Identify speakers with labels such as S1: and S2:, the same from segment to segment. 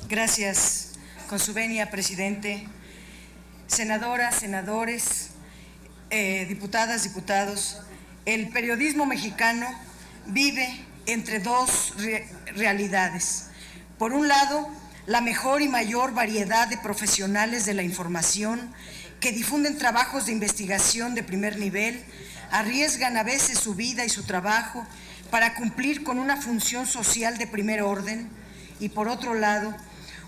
S1: Gracias, con su venia, presidente. Senadoras, senadores, diputadas, diputados, el periodismo mexicano vive entre dos realidades. Por un lado, la mejor y mayor variedad de profesionales de la información que difunden trabajos de investigación de primer nivel, arriesgan a veces su vida y su trabajo para cumplir con una función social de primer orden, y por otro lado,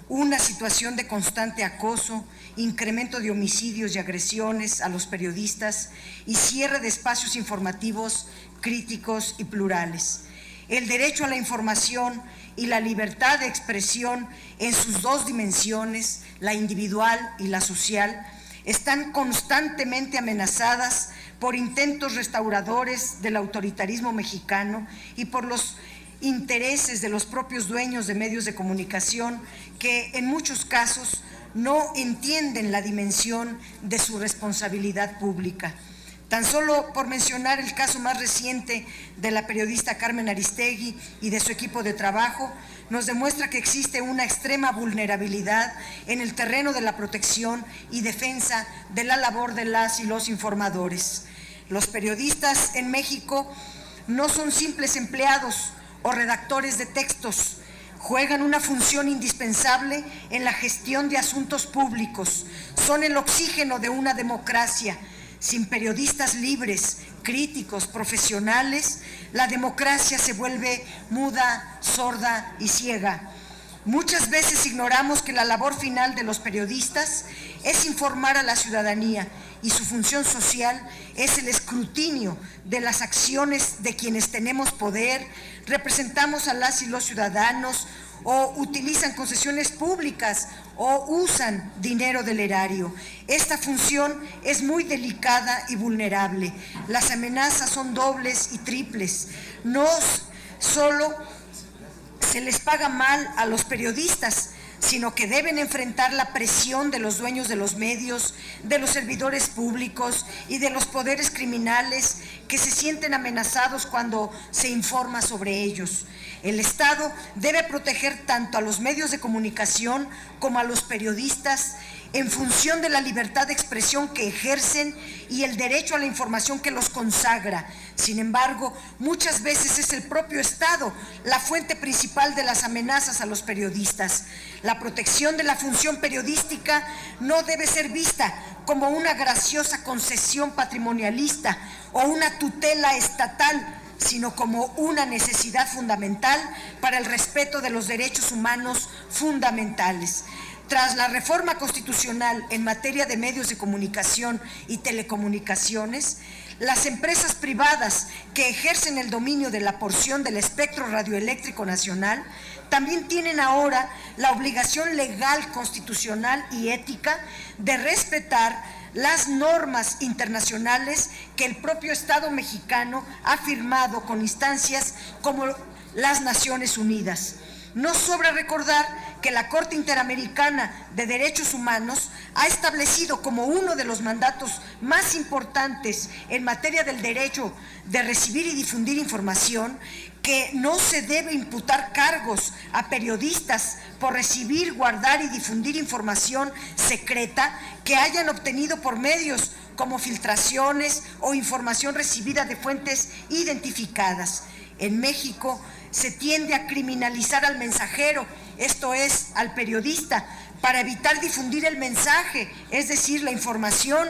S1: una situación de constante acoso, incremento de homicidios y agresiones a los periodistas y cierre de espacios informativos críticos y plurales. El derecho a la información y la libertad de expresión en sus dos dimensiones, la individual y la social, están constantemente amenazadas por intentos restauradores del autoritarismo mexicano y por los intereses de los propios dueños de medios de comunicación que en muchos casos no entienden la dimensión de su responsabilidad pública. Tan solo por mencionar el caso más reciente de la periodista Carmen Aristegui y de su equipo de trabajo, nos demuestra que existe una extrema vulnerabilidad en el terreno de la protección y defensa de la labor de las y los informadores. Los periodistas en México no son simples empleados o redactores de textos, juegan una función indispensable en la gestión de asuntos públicos, son el oxígeno de una democracia. Sin periodistas libres, críticos, profesionales, la democracia se vuelve muda, sorda y ciega. Muchas veces ignoramos que la labor final de los periodistas es informar a la ciudadanía y su función social es el escrutinio de las acciones de quienes tenemos poder, representamos a las y los ciudadanos o utilizan concesiones públicas o usan dinero del erario. Esta función es muy delicada y vulnerable. Las amenazas son dobles y triples. No solo se les paga mal a los periodistas, sino que deben enfrentar la presión de los dueños de los medios, de los servidores públicos y de los poderes criminales que se sienten amenazados cuando se informa sobre ellos. El Estado debe proteger tanto a los medios de comunicación como a los periodistas en función de la libertad de expresión que ejercen y el derecho a la información que los consagra. Sin embargo, muchas veces es el propio Estado la fuente principal de las amenazas a los periodistas. La protección de la función periodística no debe ser vista como una graciosa concesión patrimonialista o una tutela estatal, sino como una necesidad fundamental para el respeto de los derechos humanos fundamentales. Tras la reforma constitucional en materia de medios de comunicación y telecomunicaciones, las empresas privadas que ejercen el dominio de la porción del espectro radioeléctrico nacional también tienen ahora la obligación legal, constitucional y ética de respetar las normas internacionales que el propio Estado mexicano ha firmado con instancias como las Naciones Unidas. No sobra recordar que la Corte Interamericana de Derechos Humanos ha establecido como uno de los mandatos más importantes en materia del derecho de recibir y difundir información que no se debe imputar cargos a periodistas por recibir, guardar y difundir información secreta que hayan obtenido por medios como filtraciones o información recibida de fuentes identificadas. En México se tiende a criminalizar al mensajero, esto es, al periodista, para evitar difundir el mensaje, es decir, la información,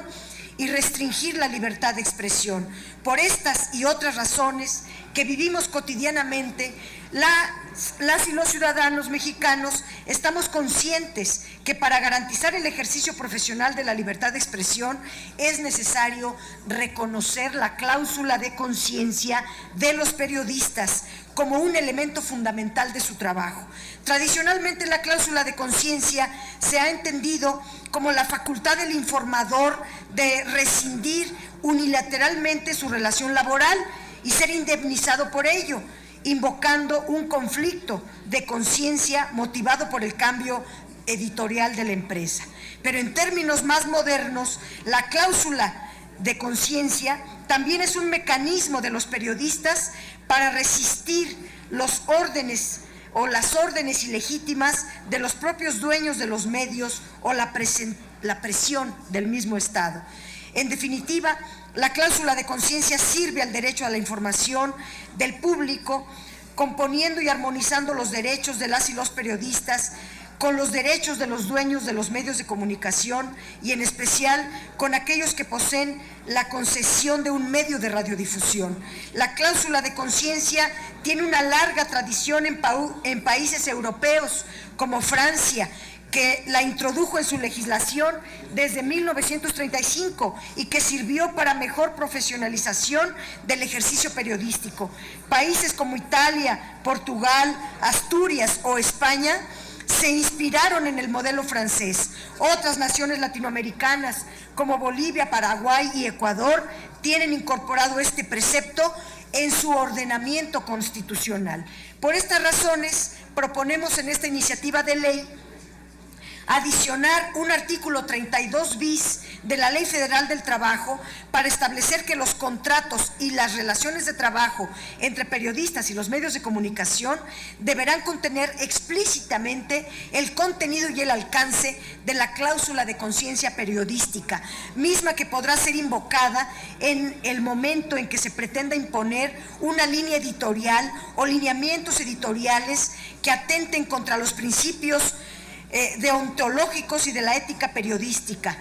S1: y restringir la libertad de expresión. Por estas y otras razones que vivimos cotidianamente, las y los ciudadanos mexicanos estamos conscientes que para garantizar el ejercicio profesional de la libertad de expresión es necesario reconocer la cláusula de conciencia de los periodistas como un elemento fundamental de su trabajo. Tradicionalmente, la cláusula de conciencia se ha entendido como la facultad del informador de rescindir unilateralmente su relación laboral y ser indemnizado por ello, invocando un conflicto de conciencia motivado por el cambio editorial de la empresa. Pero en términos más modernos, la cláusula de conciencia También es un mecanismo de los periodistas para resistir los órdenes o las órdenes ilegítimas de los propios dueños de los medios o la presión del mismo Estado. En definitiva, la cláusula de conciencia sirve al derecho a la información del público, componiendo y armonizando los derechos de las y los periodistas con los derechos de los dueños de los medios de comunicación y en especial con aquellos que poseen la concesión de un medio de radiodifusión. La cláusula de conciencia tiene una larga tradición en países europeos como Francia, que la introdujo en su legislación desde 1935 y que sirvió para mejor profesionalización del ejercicio periodístico. Países como Italia, Portugal, Asturias o España se inspiraron en el modelo francés. Otras naciones latinoamericanas como Bolivia, Paraguay y Ecuador tienen incorporado este precepto en su ordenamiento constitucional. Por estas razones, proponemos en esta iniciativa de ley adicionar un artículo 32 bis de la Ley Federal del Trabajo para establecer que los contratos y las relaciones de trabajo entre periodistas y los medios de comunicación deberán contener explícitamente el contenido y el alcance de la cláusula de conciencia periodística, misma que podrá ser invocada en el momento en que se pretenda imponer una línea editorial o lineamientos editoriales que atenten contra los principios deontológicos y de la ética periodística.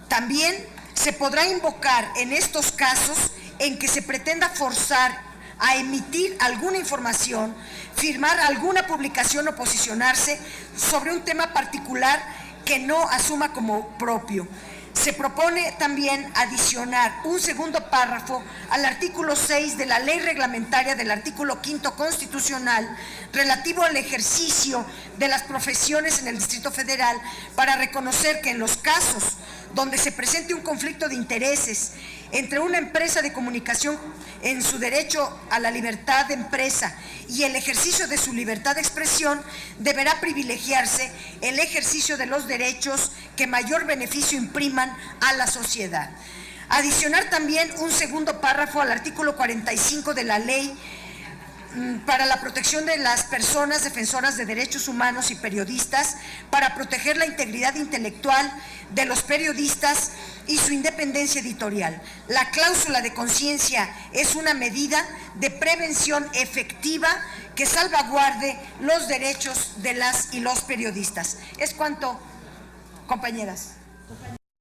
S1: También se podrá invocar en estos casos en que se pretenda forzar a emitir alguna información, firmar alguna publicación o posicionarse sobre un tema particular que no asuma como propio. Se propone también adicionar un segundo párrafo al artículo 6 de la ley reglamentaria del artículo 5 constitucional relativo al ejercicio de las profesiones en el Distrito Federal para reconocer que en los casos donde se presente un conflicto de intereses entre una empresa de comunicación en su derecho a la libertad de empresa y el ejercicio de su libertad de expresión, deberá privilegiarse el ejercicio de los derechos que mayor beneficio impriman a la sociedad. Adicionar también un segundo párrafo al artículo 45 de la Ley para la protección de las personas defensoras de derechos humanos y periodistas, para proteger la integridad intelectual de los periodistas y su independencia editorial. La cláusula de conciencia es una medida de prevención efectiva que salvaguarde los derechos de las y los periodistas. Es cuanto, compañeras.